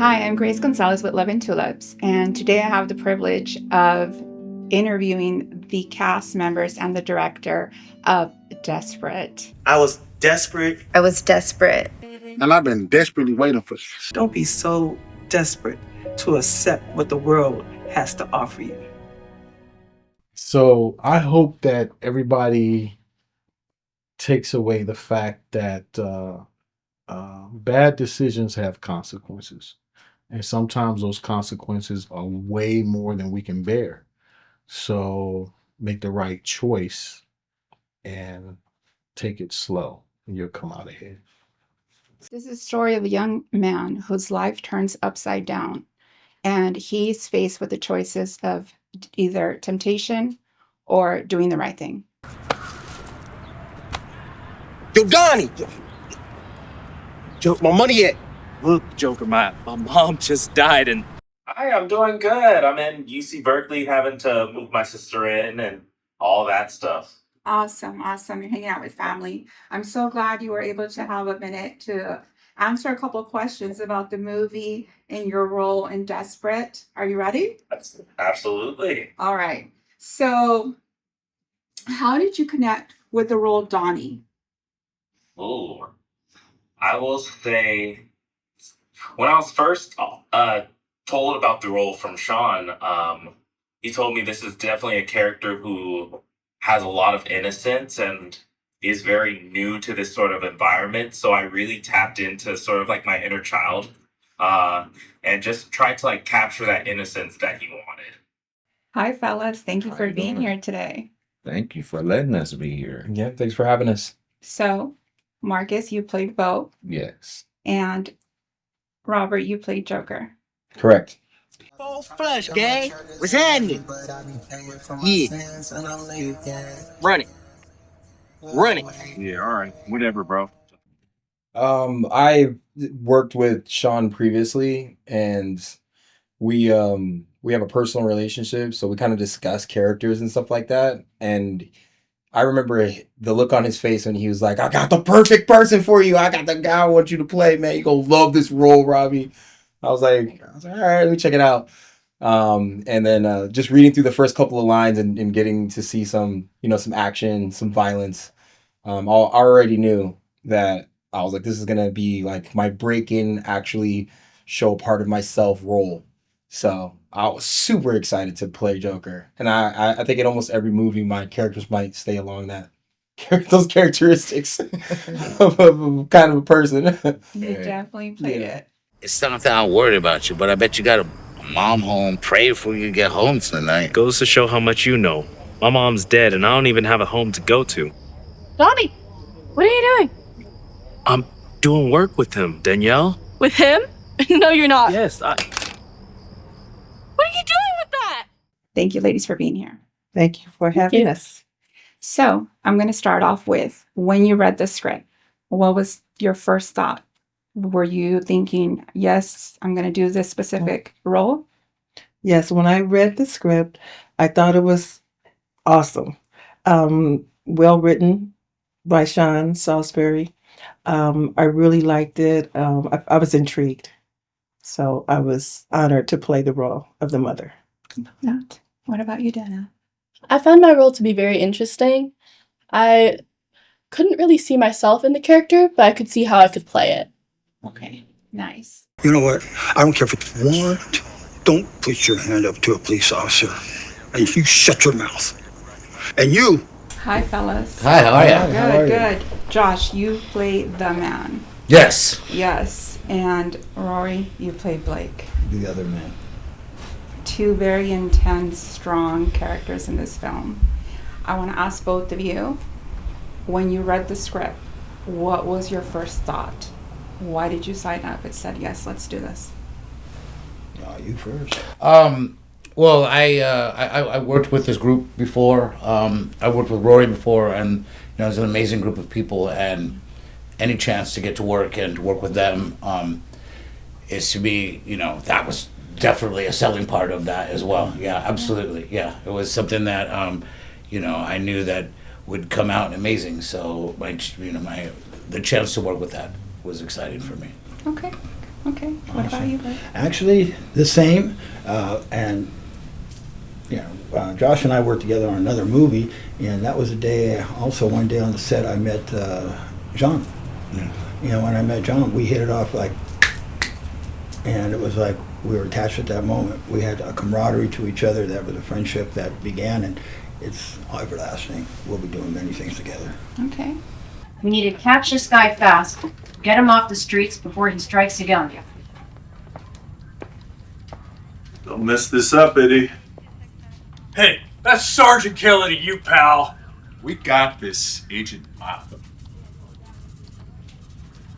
Hi, I'm Grace Gonzalez with Love and Tulips, and today I have the privilege of interviewing the cast members and the director of Desperate. I was desperate. I was desperate. And I've been desperately waiting for. Don't be so desperate to accept what the world has to offer you. So I hope that everybody takes away the fact that bad decisions have consequences. And sometimes those consequences are way more than we can bear. So make the right choice and take it slow, and you'll come out ahead. This is a story of a young man whose life turns upside down, and he's faced with the choices of either temptation or doing the right thing. Yo, Donnie! Yo, my money at? Look, Joker, my mom just died and... Hi, I'm doing good. I'm in UC Berkeley having to move my sister in and all that stuff. Awesome. You're hanging out with family. I'm so glad you were able to have a minute to answer a couple of questions about the movie and your role in Desperate. Are you ready? Absolutely. All right. So, how did you connect with the role Donnie? Ooh. I will say, when I was first told about the role from Sean, he told me this is definitely a character who has a lot of innocence and is very new to this sort of environment. So I really tapped into sort of like my inner child and just tried to like capture that innocence that he wanted. Hi, fellas. Thank you for being here today. Thank you for letting us be here. Yeah, thanks for having us. So, Marcus, you played Bo, Yes. and Robert, you played Joker. Correct. Full flush, gang. What's happening? Yeah. Run it. Yeah, all right. Whatever, bro. I worked with Sean previously, and we have a personal relationship, so we kind of discuss characters and stuff like that. And I remember the look on his face when he was like, "I got the perfect person for you. I got the guy I want you to play, man. You gonna love this role, Robbie." I was like, all right, let me check it out. And then just reading through the first couple of lines and getting to see some action, some violence. I already knew that I was like, this is gonna be like my break-in, actually show part of myself role. So I was super excited to play Joker, and I think in almost every movie my characters might stay along that those characteristics of kind of a person. You definitely played it. It's something I'm worried about you, but I bet you got a mom home. Pray for you to get home tonight. Goes to show how much you know. My mom's dead, and I don't even have a home to go to. Donnie, what are you doing? I'm doing work with him, Danielle. With him? No, you're not. Yes, What are you doing with that? Thank you, ladies, for being here. Thank you for having us. So, I'm going to start off with when you read the script, what was your first thought? Were you thinking, yes, I'm going to do this specific role? Yes, when I read the script, I thought it was awesome. Well written by Cjon Saulsberry. I really liked it. I was intrigued. So I was honored to play the role of the mother. What about you, Dana? I found my role to be very interesting. I couldn't really see myself in the character, but I could see how I could play it. Okay, nice. You know what? I don't care if it's warrant. Don't put your hand up to a police officer. And you shut your mouth. And you. Hi, fellas. Hi, how are you? Good. Josh, you play the man. Yes. Yes. And Rory, you play Blake. The other man. Two very intense, strong characters in this film. I want to ask both of you, when you read the script, what was your first thought? Why did you sign up and said, yes, let's do this? You first. Well, I worked with this group before. I worked with Rory before, and it's an amazing group of people. And any chance to get to work and to work with them is to be, that was definitely a selling part of that as well. Yeah, absolutely. Yeah, it was something that I knew that would come out amazing. So the chance to work with that was exciting for me. Okay. Okay. What about you, Blake? Actually, the same. And Josh and I worked together on another movie, and that was a day. Also, one day on the set, I met John. Yeah. When I met John, we hit it off and it was like we were attached at that moment. We had a camaraderie to each other. That was a friendship that began, and it's everlasting. We'll be doing many things together. Okay. We need to catch this guy fast. Get him off the streets before he strikes again. Don't mess this up, Eddie. Hey, that's Sergeant Kelly to you, pal. We got this, Agent Mop.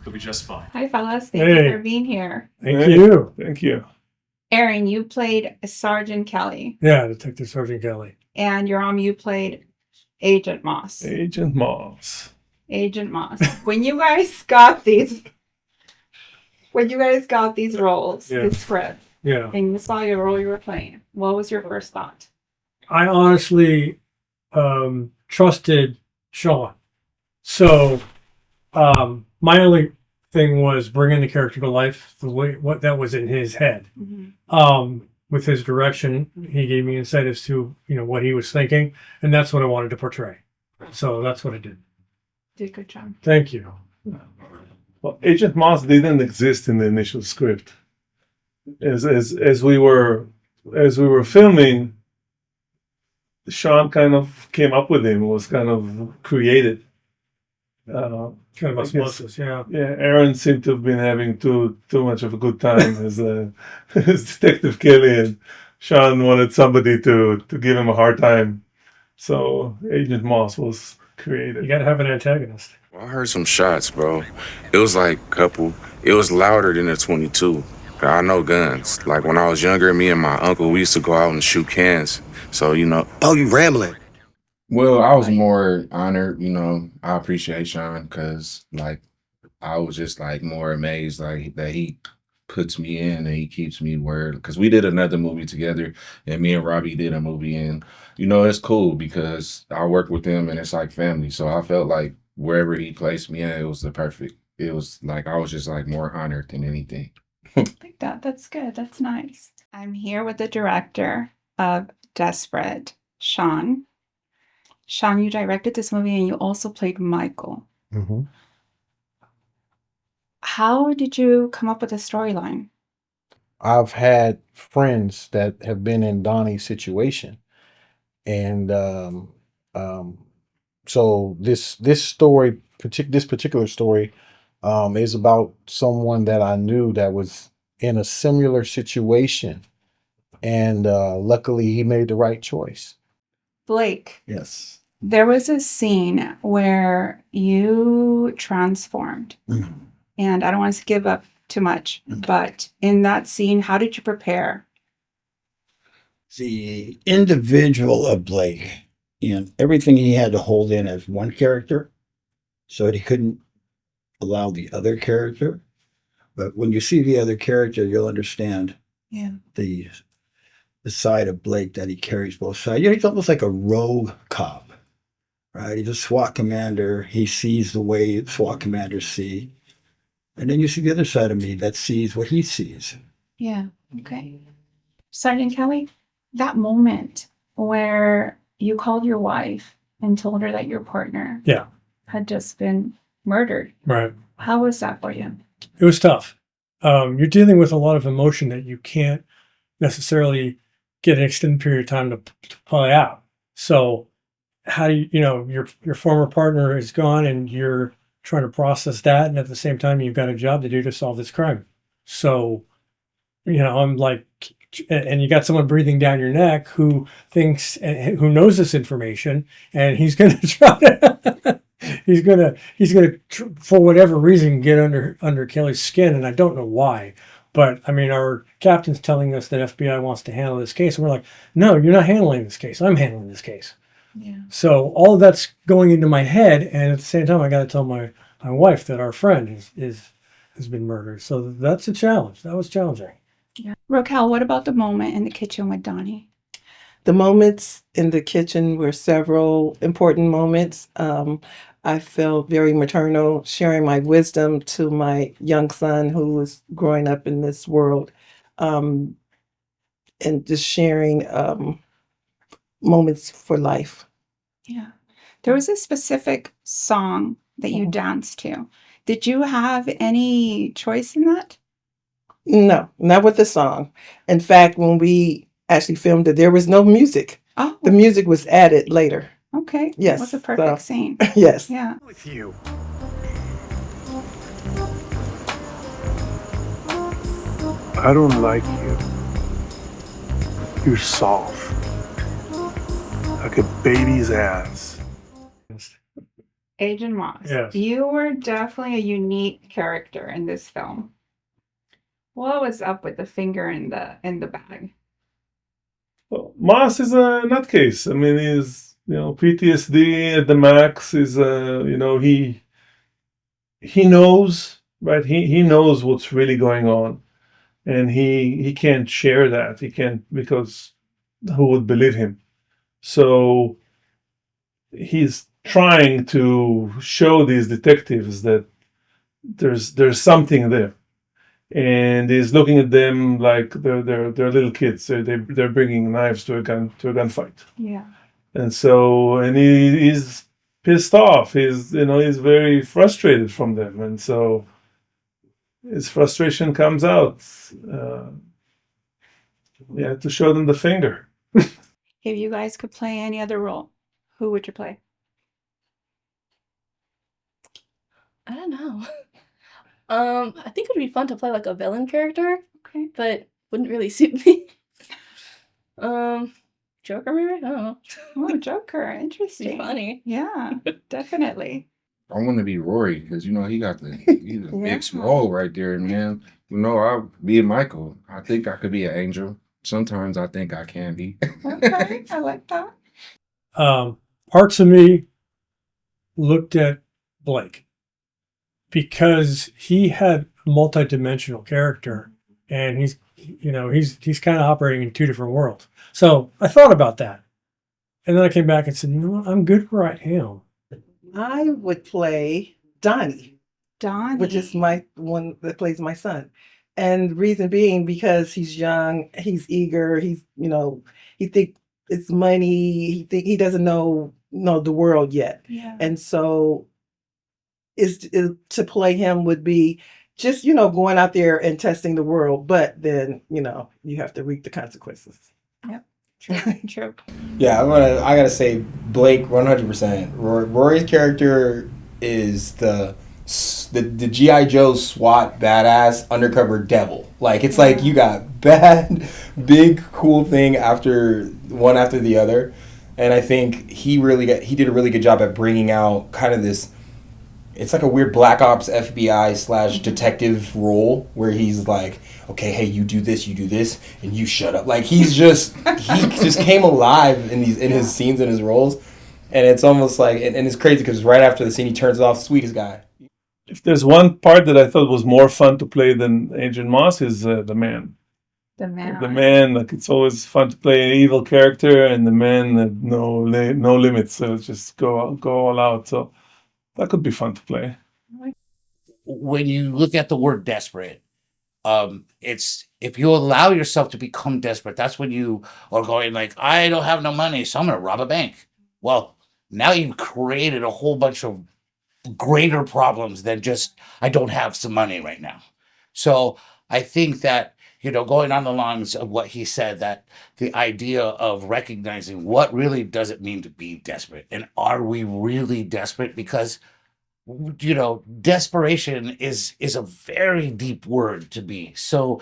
It'll be just fine. Hi, fellas. Thank you for being here. Thank you. Thank you. Aaron, you played Sergeant Kelly. Yeah, Detective Sergeant Kelly. And Yoram, you played Agent Moss. Agent Moss. Agent Moss. When you guys got these roles, this script, and you saw your role you were playing, what was your first thought? I honestly trusted Sean. So my only thing was bringing the character to life the way what that was in his head. Mm-hmm. With his direction, he gave me insight as to what he was thinking, and that's what I wanted to portray. So that's what I did. Did a good job. Thank you. Well, Agent Moss didn't exist in the initial script. As we were filming, Sean kind of came up with him. It was kind of created. Kind of osmosis, yeah. Yeah, Aaron seemed to have been having too much of a good time as Detective Kelly, and Sean wanted somebody to give him a hard time. So Agent Moss was created. You gotta have an antagonist. Well, I heard some shots, bro. It was like a couple. It was louder than a 22. I know guns. Like when I was younger, me and my uncle, we used to go out and shoot cans. So, Oh, you rambling. Well, I was more honored, I appreciate Sean because, I was just, more amazed, that he puts me in and he keeps me where, because we did another movie together and me and Robbie did a movie and, it's cool because I work with him and it's like family. So I felt like wherever he placed me in, it was it was I was just more honored than anything. I like that. That's good. That's nice. I'm here with the director of Desperate, Sean. Sean, you directed this movie and you also played Michael. Mm-hmm. How did you come up with the storyline? I've had friends that have been in Donnie's situation. And so this story, this particular story, is about someone that I knew that was in a similar situation. And luckily he made the right choice. Blake. Yes. There was a scene where you transformed. Mm-hmm. And I don't want to give up too much, but in that scene, how did you prepare? The individual of Blake and everything he had to hold in as one character so that he couldn't allow the other character. But when you see the other character, you'll understand the side of Blake that he carries both sides. He's almost like a rogue cop, right? He's a SWAT commander. He sees the way SWAT commanders see. And then you see the other side of me that sees what he sees. Yeah, okay. Sergeant Kelly, that moment where you called your wife and told her that your partner had just been murdered. Right. How was that for you? It was tough. You're dealing with a lot of emotion that you can't necessarily get an extended period of time to play out. So how do your former partner is gone and you're trying to process that, and at the same time you've got a job to do to solve this crime. So I'm like, and you got someone breathing down your neck who thinks, who knows this information, and he's going to try to he's going to for whatever reason get under Kelly's skin, and I don't know why. But I mean, our captain's telling us that FBI wants to handle this case, and we're like, no, you're not handling this case. I'm handling this case. Yeah. So all of that's going into my head, and at the same time, I got to tell my wife that our friend has been murdered. So that's a challenge. That was challenging. Yeah. Roquel, what about the moment in the kitchen with Donnie? The moments in the kitchen were several important moments. I felt very maternal, sharing my wisdom to my young son who was growing up in this world, um, and just sharing moments for life. Yeah. There was a specific song that you danced to. Did you have any choice in that? No, not with the song. In fact, when we actually filmed it, there was no music. Oh, The music was added later. okay. Yes. It was a perfect so- scene. yes. Yeah. With you. I don't like you. You're soft. Like a baby's ass. Agent Moss, Yes. you were definitely a unique character in this film. What was up with the finger in the bag? Well, Moss is a nutcase. I mean, he's PTSD at the max. Is he knows, right? He knows what's really going on, and he can't share that. He can't, because who would believe him? So he's trying to show these detectives that there's something there, and he's looking at them like they're little kids. They're bringing knives to a gunfight. Yeah. And so, and he's pissed off. He's very frustrated from them, and so his frustration comes out. To show them the finger. If you guys could play any other role, who would you play? I don't know. I think it would be fun to play like a villain character. Okay. But wouldn't really suit me. Joker maybe? I don't know. Oh, Joker. Interesting. Be funny. Yeah, definitely. I want to be Rory because he's a big small right there, man. I'll be Michael. I think I could be an angel. Sometimes I think I can be. Okay, I like that. Parts of me looked at Blake because he had a multi-dimensional character, and he's kind of operating in two different worlds. So I thought about that, and then I came back and said, you know what, I'm good where I am. I would play Donnie, Donnie. which is my one that plays my son. And reason being because he's young, he's eager, he think it's money, he doesn't know the world yet. Yeah. And so to play him would be just, going out there and testing the world, but then, you have to reap the consequences. Yep. True. Yeah, I gotta say Blake 100%. Rory's character is the G.I. Joe SWAT badass undercover devil. Like, it's like you got bad, big, cool thing after the other. And I think he did a really good job at bringing out kind of this, it's like a weird Black Ops FBI / detective role where he's like, okay, hey, you do this, and you shut up. Like, he just came alive in his scenes and his roles. And it's almost like, and it's crazy because right after the scene, he turns it off, sweetest guy. If there's one part that I thought was more fun to play than Agent Moss is the man. The man. The man, like, it's always fun to play an evil character, and the man had no limits. So just go all out. So that could be fun to play. When you look at the word desperate, it's if you allow yourself to become desperate, that's when you are going like, I don't have no money, so I'm gonna rob a bank. Well, now you've created a whole bunch of greater problems than just I don't have some money right now. So I think that, going on the lines of what he said, that the idea of recognizing what really does it mean to be desperate, and are we really desperate? Because desperation is a very deep word to be. So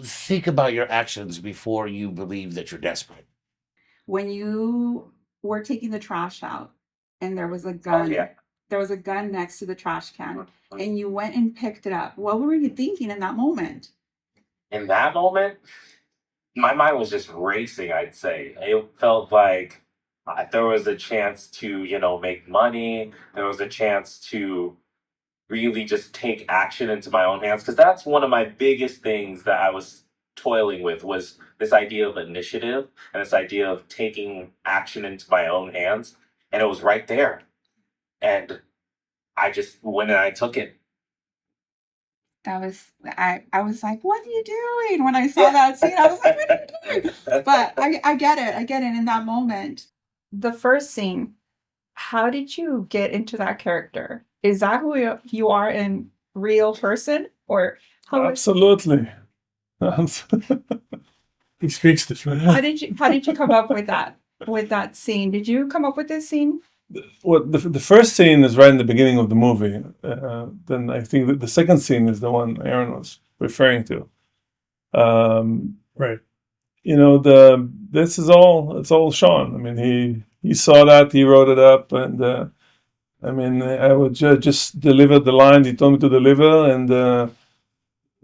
think about your actions before you believe that you're desperate. When you were taking the trash out and there was a gun, there was a gun next to the trash can, and you went and picked it up. What were you thinking in that moment? In that moment, my mind was just racing, I'd say. It felt like there was a chance to, make money. There was a chance to really just take action into my own hands. Because that's one of my biggest things that I was toiling with, was this idea of initiative and this idea of taking action into my own hands. And it was right there. and I just went and I took it. That was I was like, "What are you doing?" When I saw that scene, I was like, "What are you doing?" But I get it. I get it in that moment. The first scene, how did you get into that character? Is that who you are in real person, or Absolutely. He speaks the truth. how did you come up with that scene? Did you come up with this scene? Well, the first scene is right in the beginning of the movie. Then I think that the second scene is the one Aaron was referring to. Right. This is all, it's all Sean. I mean, he saw that, he wrote it up, and I would just deliver the line he told me to deliver, and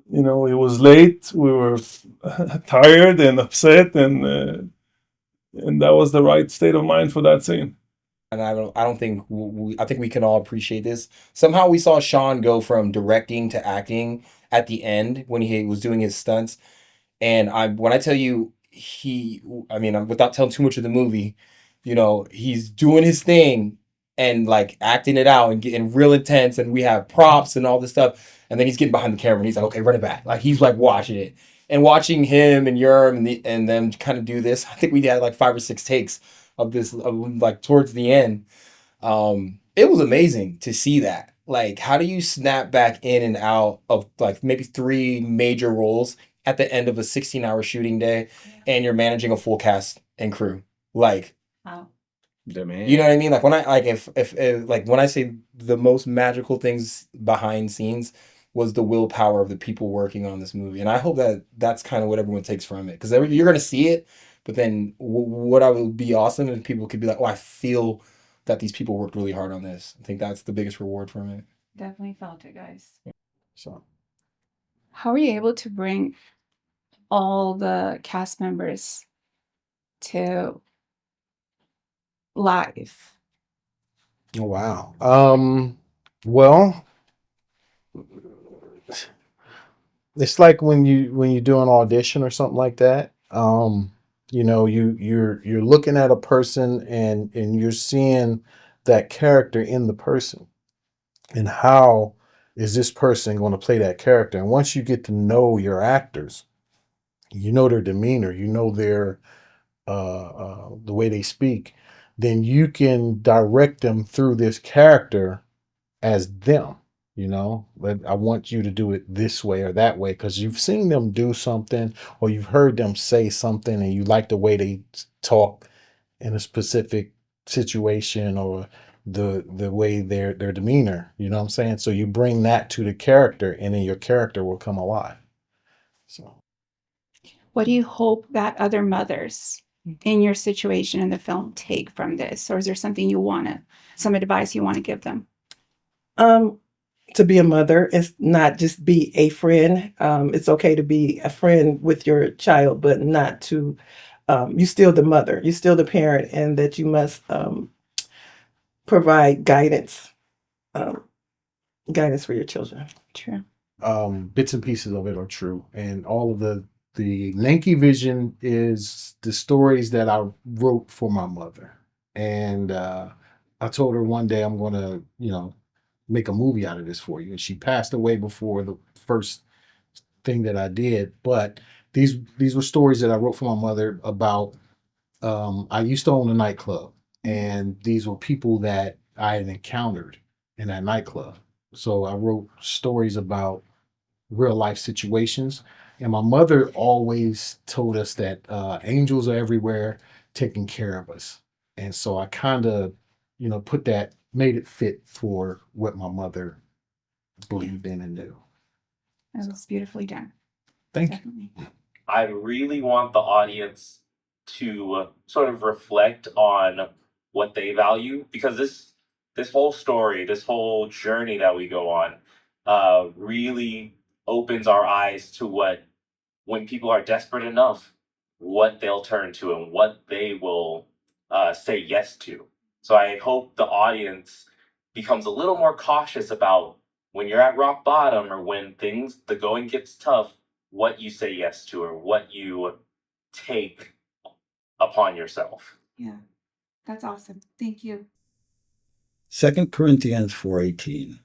it was late. We were tired and upset, and that was the right state of mind for that scene. And I don't think I think we can all appreciate this. Somehow we saw Sean go from directing to acting at the end when he was doing his stunts. And when I tell you without telling too much of the movie, he's doing his thing and like acting it out and getting real intense, and we have props and all this stuff. And then he's getting behind the camera and he's like, okay, run it back. Like he's like watching it and watching him and Yoram and them kind of do this. I think we had like 5 or 6 takes of this, like towards the end. It was amazing to see that. Like, how do you snap back in and out of like maybe 3 major roles at the end of a 16-hour shooting day, and you're managing a full cast and crew? Like, Wow. Man. you know what I mean? Like when I like if like when I say the most magical things behind scenes was the willpower of the people working on this movie, and I hope that that's kind of what everyone takes from it, because you're gonna see it, but then what I would be awesome if people could be like, oh, I feel that these people worked really hard on this. I think that's the biggest reward from it. Definitely felt it, guys. So, how were you able to bring all the cast members to life? Oh, wow. Well, it's like when you do an audition or something like that. You're looking at a person and you're seeing that character in the person, and how is this person going to play that character. And once you get to know your actors, you know their demeanor, you know their the way they speak, then you can direct them through this character as them. But I want you to do it this way or that way, because you've seen them do something, or you've heard them say something and you like the way they talk in a specific situation, or the way their demeanor, you know what I'm saying? So you bring that to the character, and then your character will come alive. So What do you hope that other mothers in your situation in the film take from this? Or is there something some advice you want to give them? To be a mother is not just be a friend. It's okay to be a friend with your child, but not to, you're still the mother, you're still the parent, and that you must provide guidance for your children. True. Bits and pieces of it are true, and all of the Nanky vision is the stories that I wrote for my mother. And I told her one day, I'm going to make a movie out of this for you. And she passed away before the first thing that I did. But these were stories that I wrote for my mother about. I used to own a nightclub, and these were people that I had encountered in that nightclub. So I wrote stories about real life situations. And my mother always told us that angels are everywhere taking care of us. And so I kind of, made it fit for what my mother believed in and knew. That was beautifully done. Thank Definitely. you. I really want the audience to sort of reflect on what they value, because this whole story, this whole journey that we go on, really opens our eyes to when people are desperate enough, what they'll turn to and what they will say yes to. So I hope the audience becomes a little more cautious about when you're at rock bottom, or when the going gets tough, what you say yes to or what you take upon yourself. Yeah. That's awesome. Thank you. 2 Corinthians 4:18,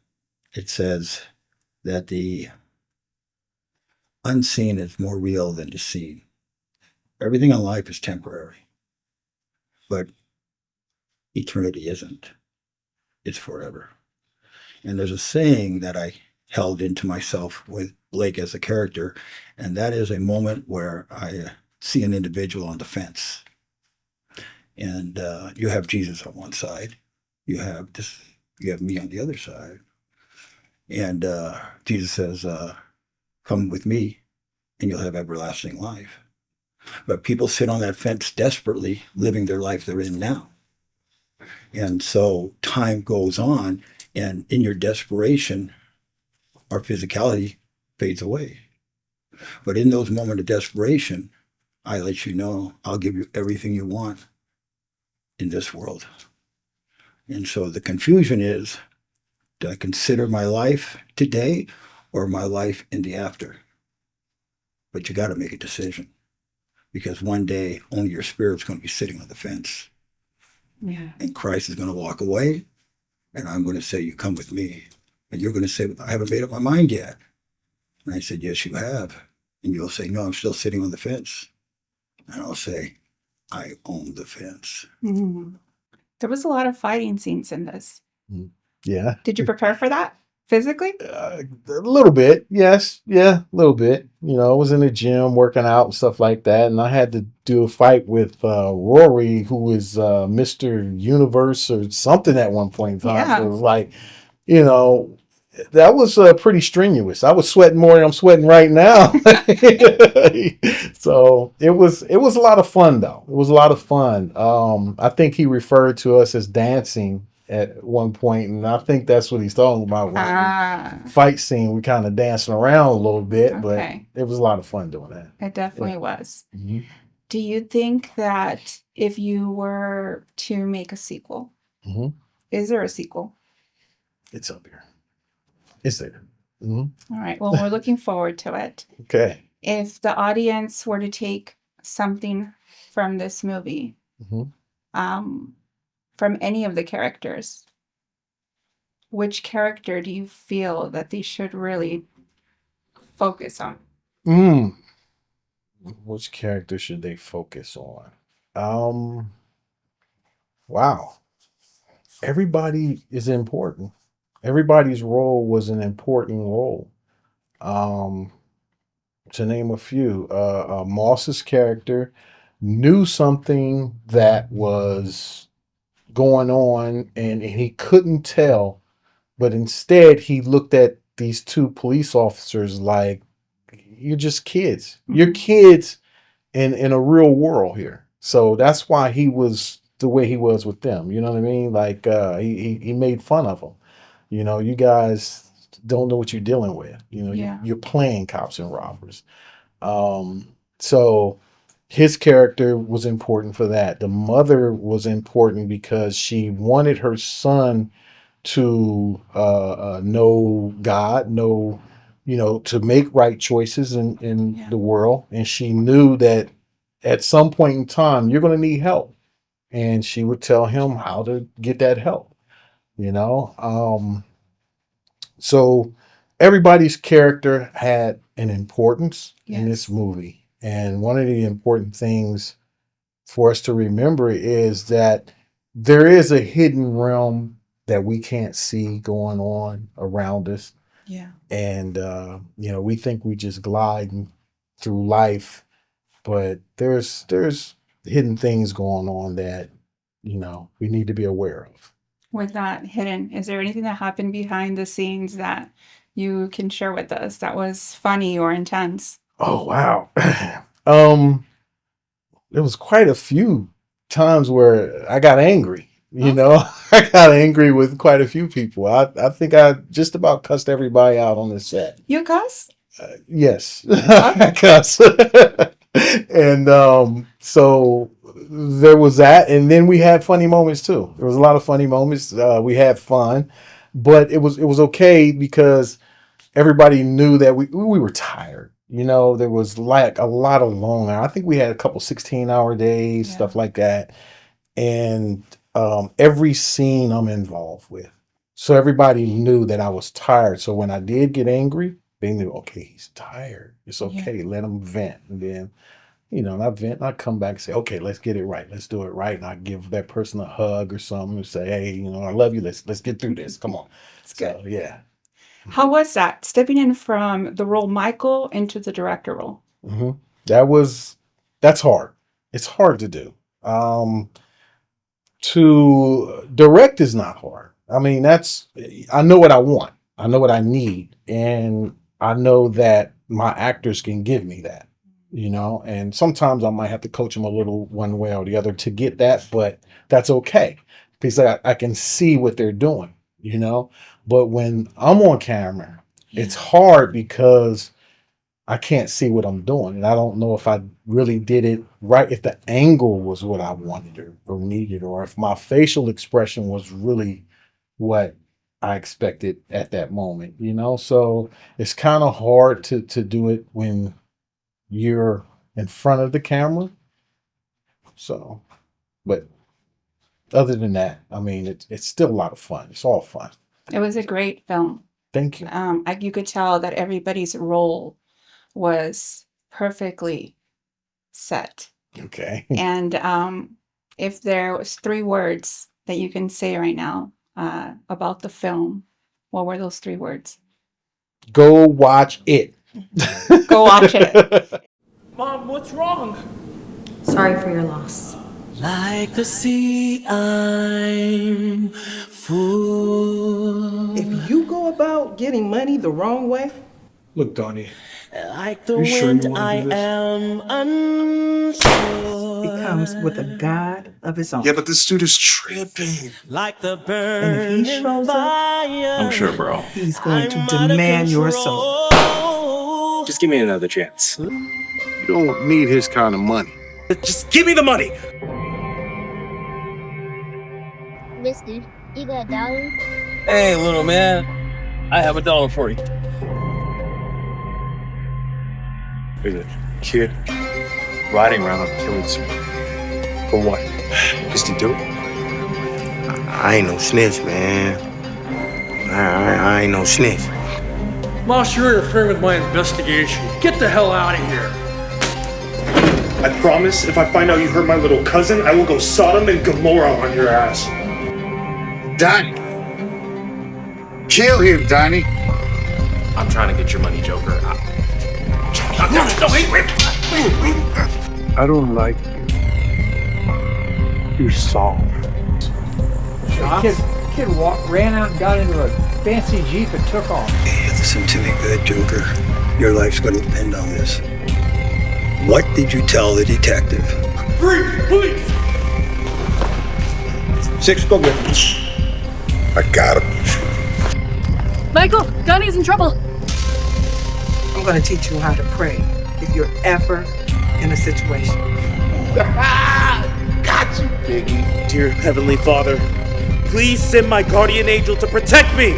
it says that the unseen is more real than the seen. Everything in life is temporary, but eternity isn't. It's forever. And there's a saying that I held into myself with Blake as a character, and that is a moment where I see an individual on the fence. And you have Jesus on one side, you have me on the other side. And Jesus says, come with me and you'll have everlasting life. But people sit on that fence desperately, living their life they're in now. And so time goes on, and in your desperation, our physicality fades away. But in those moments of desperation, I let you know, I'll give you everything you want in this world. And so the confusion is, do I consider my life today or my life in the after? But you got to make a decision, because one day only your spirit's going to be sitting on the fence. Yeah. And Christ is going to walk away, and I'm going to say, you come with me. And you're going to say, I haven't made up my mind yet. And I said, yes, you have. And you'll say, no, I'm still sitting on the fence. And I'll say, I own the fence. Mm-hmm. There was a lot of fighting scenes in this. Yeah. Did you prepare for that physically? A little bit, yes. Yeah, a little bit. You know, I was in the gym working out and stuff like that, and I had to do a fight with Rory, who was Mr. Universe or something at one point in time. Yeah. So it was like, you know, that was pretty strenuous. I was sweating more than I'm sweating right now. So it was a lot of fun, though. It was a lot of fun. I think he referred to us as dancing at one point, and I think that's what he's talking about. Fight scene, we kind of dancing around a little bit, Okay. but it was a lot of fun doing that. It definitely was. Mhm. Do you think that if you were to make a sequel, Mhm. is there a sequel? It's up here. It's there. Mhm. All right. Well, we're looking forward to it. Okay. If the audience were to take something from this movie, Mhm. from any of the characters, which character do you feel that they should really focus on? Which character should they focus on? Wow. Everybody is important. Everybody's role was an important role. To name a few, Moss's character knew something that was going on, and he couldn't tell, but instead he looked at these two police officers like, you're just kids. You're kids in a real world here. So that's why he was the way he was with them. You know what I mean? Like he made fun of them. You know, you guys don't know what you're dealing with. You know, Yeah. you're playing cops and robbers. So his character was important for that. The mother was important because she wanted her son to know God, know, you know, to make right choices in the world. And she knew that at some point in time, you're going to need help. And she would tell him how to get that help, you know? So everybody's character had an importance in this movie. And one of the important things for us to remember is that there is a hidden realm that we can't see going on around us. Yeah. And, you know, we think we just gliding through life, but there's hidden things going on that, you know, we need to be aware of. With that hidden, is there anything that happened behind the scenes that you can share with us that was funny or intense? Oh, wow. There was quite a few times where I got angry, you know, I got angry with quite a few people. I think I just about cussed everybody out on the set. You cuss? Yes, I cuss. And so there was that. And then we had funny moments too. There was a lot of funny moments. We had fun, but it was okay because everybody knew that we were tired. You know, there was like a lot of long. I think we had a couple 16-hour days, stuff like that. And every scene I'm involved with. So everybody knew that I was tired. So when I did get angry, they knew, okay, he's tired. It's okay. Let him vent. And then, and I vent and I come back and say, okay, let's get it right. Let's do it right. And I give that person a hug or something and say, hey, I love you. Let's get through this. Come on. It's good. So, yeah. How was that, stepping in from the role Michael into the director role? That's hard. It's hard to do. To direct is not hard. I mean, I know what I want. I know what I need. And I know that my actors can give me that, and sometimes I might have to coach them a little one way or the other to get that, but that's okay because I can see what they're doing, but when I'm on camera, it's hard because I can't see what I'm doing. And I don't know if I really did it right, if the angle was what I wanted or needed, or if my facial expression was really what I expected at that moment, So it's kind of hard to do it when you're in front of the camera. So, but other than that, I mean, it's still a lot of fun. It's all fun. It was a great film. Thank you. You could tell that everybody's role was perfectly set. Okay. And if there was 3 words that you can say right now about the film, what were those 3 words? Go watch it. Go watch it. Mom, what's wrong? Sorry for your loss. Like the sea, I'm full. If you go about getting money the wrong way, Look, Donnie. Like the You sure wind, you wanna I do this? am unsure. it comes with a God of his own. Yeah, but this dude is tripping. Like the And burning if he shows up, fire. I'm sure, bro. he's going to I'm out of demand your soul. control. Just give me another chance. You don't need his kind of money. Just give me the money. Mister, you got $1? Hey, little man. I have $1 for you. There's a kid riding around on a killing spree. For what? Just to do it? I ain't no snitch, man. I ain't no snitch. Boss, you're interfering with my investigation. Get the hell out of here. I promise, if I find out you hurt my little cousin, I will go Sodom and Gomorrah on your ass. Donnie. Kill him, Donnie. I'm trying to get your money, Joker. I don't like you. You're soft. Kid ran out and got into a fancy Jeep and took off. Hey, listen to me good, Joker. Your life's going to depend on this. What did you tell the detective? Freeze, please! 6, go get him. I got him. Michael, Donnie's in trouble. I'm going to teach you how to pray if you're ever in a situation. Got you, Biggie. Dear Heavenly Father, please send my guardian angel to protect me.